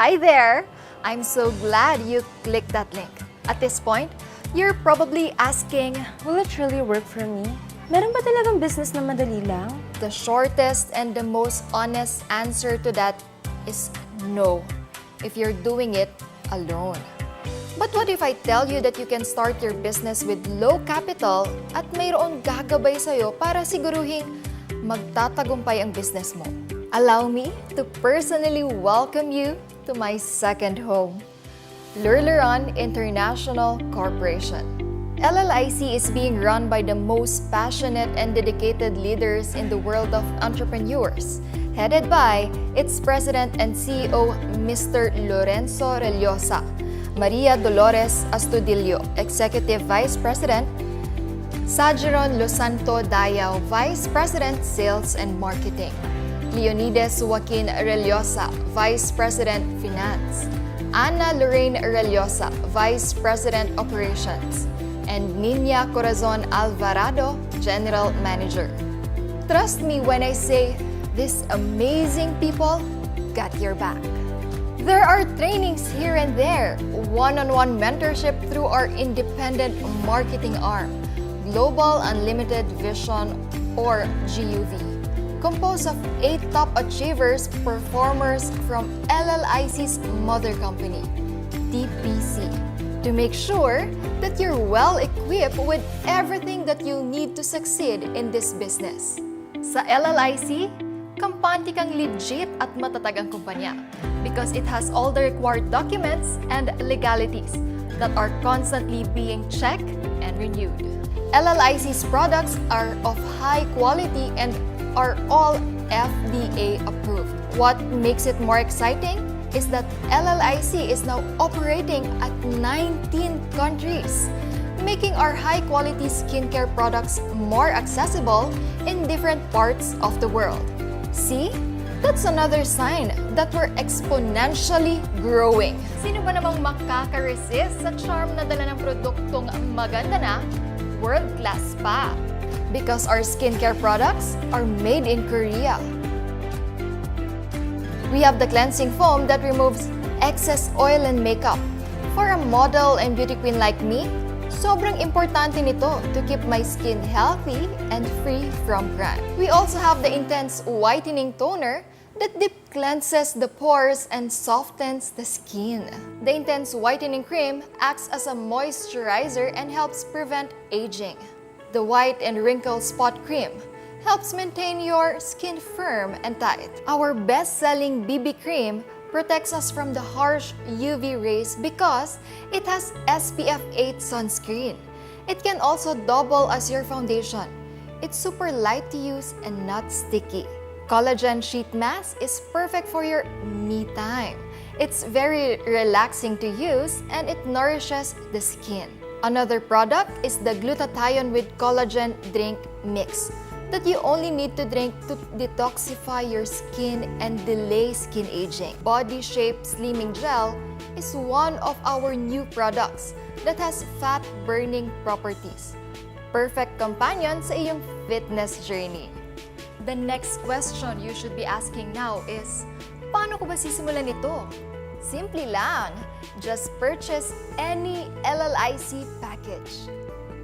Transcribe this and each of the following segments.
Hi there! I'm so glad you clicked that link. At this point, you're probably asking, Will it really work for me? Meron ba talagang business na madali lang? the shortest and the most honest answer to that is no, if you're doing it alone. But what if I tell you that you can start your business with low capital at mayroong gagabay sa'yo para siguruhing magtatagumpay ang business mo? Allow me to personally welcome you to my second home, Lurleron International Corporation. LLIC is being run by the most passionate and dedicated leaders in the world of entrepreneurs, headed by its president and CEO, Mr. Lorenzo Rellosa, Maria Dolores Astudillo, Executive Vice President, Sajeron Losanto Dayao, Vice President, Sales and Marketing, Leonides Joaquin Rellosa, Vice President, Finance, Ana Lorraine Rellosa, Vice President, Operations, and Nina Corazon Alvarado, General Manager. Trust me when I say these amazing people got your back. There are trainings here and there, one-on-one mentorship through our independent marketing arm, Global Unlimited Vision or GUV, composed of 8 top achievers, performers from LLIC's mother company, TPC, to make sure that you're well equipped with everything that you need to succeed in this business. Sa LLIC, kampante kang legit at matatag ang kumpanya because it has all the required documents and legalities that are constantly being checked and renewed. LLIC's products are of high quality and are all FDA approved. What makes it more exciting is that LLIC is now operating at 19 countries, making our high-quality skincare products more accessible in different parts of the world. See? That's another sign that we're exponentially growing. Sino ba namang makaka-resist sa charm na dala ng produktong maganda na, world-class pa? Because our skincare products are made in Korea. We have the cleansing foam that removes excess oil and makeup. For a model and beauty queen like me, sobrang importante nito to keep my skin healthy and free from crack. We also have the intense whitening toner that deep cleanses the pores and softens the skin. The intense whitening cream acts as a moisturizer and helps prevent aging. The white and wrinkle spot cream helps maintain your skin firm and tight. Our best-selling BB cream protects us from the harsh UV rays because it has SPF 8 sunscreen. It can also double as your foundation. It's super light to use and not sticky. Collagen Sheet Mask is perfect for your me time. It's very relaxing to use and it nourishes the skin. Another product is the Glutathione with Collagen Drink Mix that you only need to drink to detoxify your skin and delay skin aging. Body Shape Slimming Gel is one of our new products that has fat-burning properties. Perfect companion sa iyong fitness journey. The next question you should be asking now is, paano ko ba sisimulan ito? Simple lang. Just purchase any LLIC package.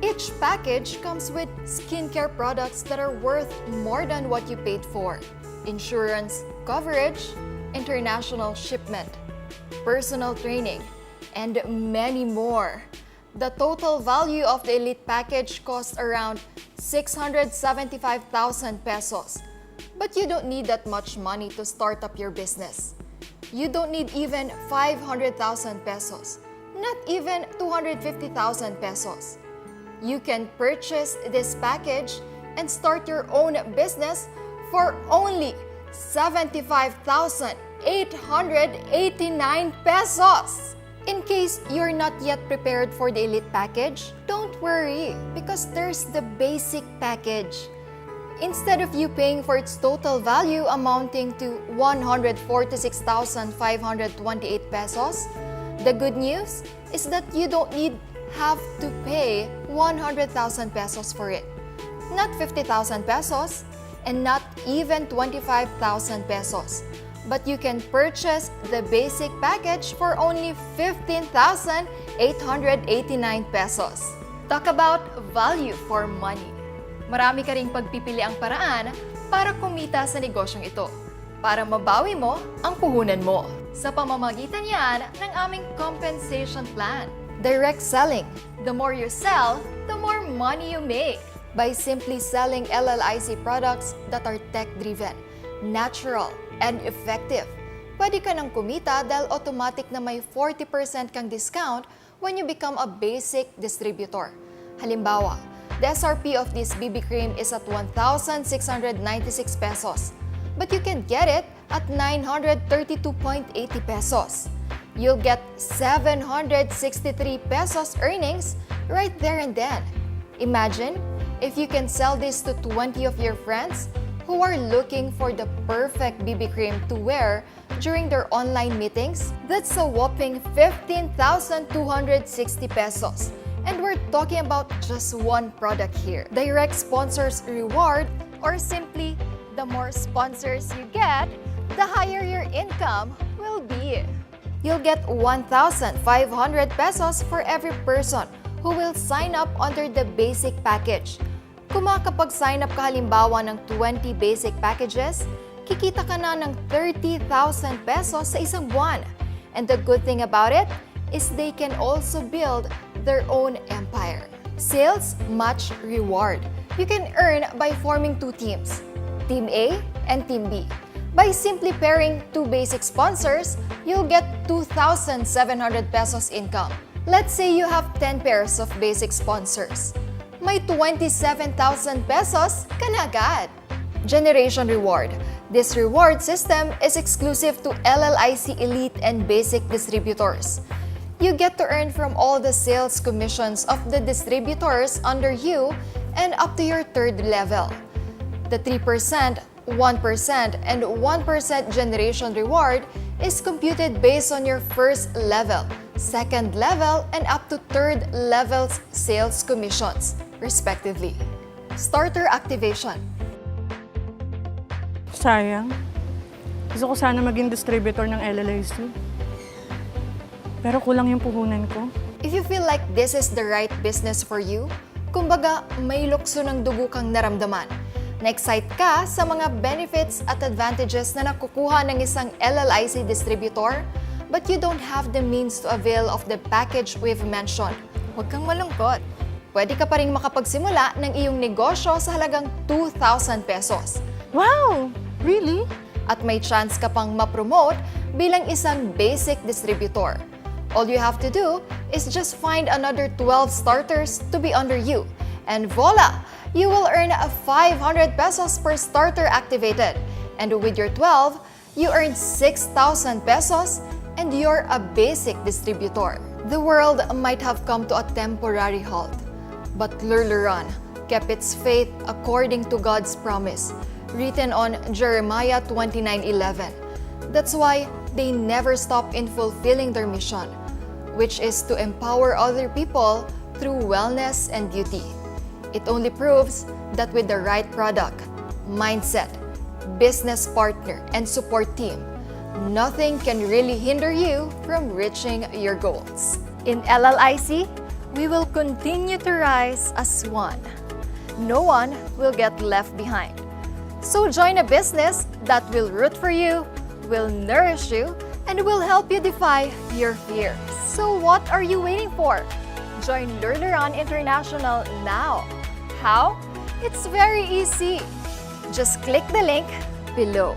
Each package comes with skincare products that are worth more than what you paid for. Insurance coverage, international shipment, personal training, and many more. The total value of the Elite package costs around 675,000 pesos. But you don't need that much money to start up your business. You don't need even 500,000 pesos, not even 250,000 pesos. You can purchase this package and start your own business for only 75,889 pesos. In case you're not yet prepared for the Elite package, don't worry because there's the basic package. Instead of you paying for its total value amounting to 146,528 pesos, the good news is that you don't have to pay 100,000 pesos for it. Not 50,000 pesos and not even 25,000 pesos, but you can purchase the basic package for only 15,889 pesos. Talk about value for money. Marami ka ring pagpipiliang paraan para kumita sa negosyong ito, para mabawi mo ang puhunan mo. Sa pamamagitan yan ng aming compensation plan. Direct selling. The more you sell, the more money you make. By simply selling LLIC products that are tech-driven, natural, and effective, pwede ka nang kumita dahil automatic na may 40% kang discount when you become a basic distributor. Halimbawa, the SRP of this BB cream is at 1,696 pesos, but you can get it at 932.80 pesos. You'll get 763 pesos earnings right there and then. Imagine if you can sell this to 20 of your friends who are looking for the perfect BB cream to wear during their online meetings. That's a whopping 15,260 pesos. And we're talking about just one product here. Direct sponsors reward, or simply, the more sponsors you get, the higher your income will be. You'll get 1,500 pesos for every person who will sign up under the basic package. Kung makakapag-sign up ka halimbawa ng 20 basic packages, kikita ka na ng 30,000 pesos sa isang buwan. And the good thing about it is they can also build their own empire. Sales match reward. You can earn by forming two teams, Team A and Team B. By simply pairing two basic sponsors, you'll get 2,700 pesos income. Let's say you have 10 pairs of basic sponsors. May 27,000 pesos ka na agad. Generation reward. This reward system is exclusive to LLIC Elite and Basic distributors. You get to earn from all the sales commissions of the distributors under you and up to your third level. The 3%, 1%, and 1% generation reward is computed based on your first level, second level, and up to third level's sales commissions, respectively. Starter activation. Sayang. Gusto ko sana maging distributor ng LLIC. Pero kulang yung puhunan ko. If you feel like this is the right business for you, kumbaga may lukso ng dugo kang naramdaman, na-excite ka sa mga benefits at advantages na nakukuha ng isang LLIC distributor, but you don't have the means to avail of the package we've mentioned, huwag kang malungkot. Pwede ka pa rin makapagsimula ng iyong negosyo sa halagang 2,000 pesos. Wow! Really? At may chance ka pang ma-promote bilang isang basic distributor. All you have to do is just find another 12 starters to be under you. And voila! You will earn a 500 pesos per starter activated. And with your 12, you earn 6,000 pesos and you're a basic distributor. The world might have come to a temporary halt, but Lurluran kept its faith according to God's promise, written on Jeremiah 29:11. That's why they never stop in fulfilling their mission, which is to empower other people through wellness and beauty. It only proves that with the right product, mindset, business partner, and support team, nothing can really hinder you from reaching your goals. In LLIC, we will continue to rise as one. No one will get left behind. So join a business that will root for you, will nourish you, and will help you defy your fears. So what are you waiting for? Join Lurluran International now. How? It's very easy. Just click the link below.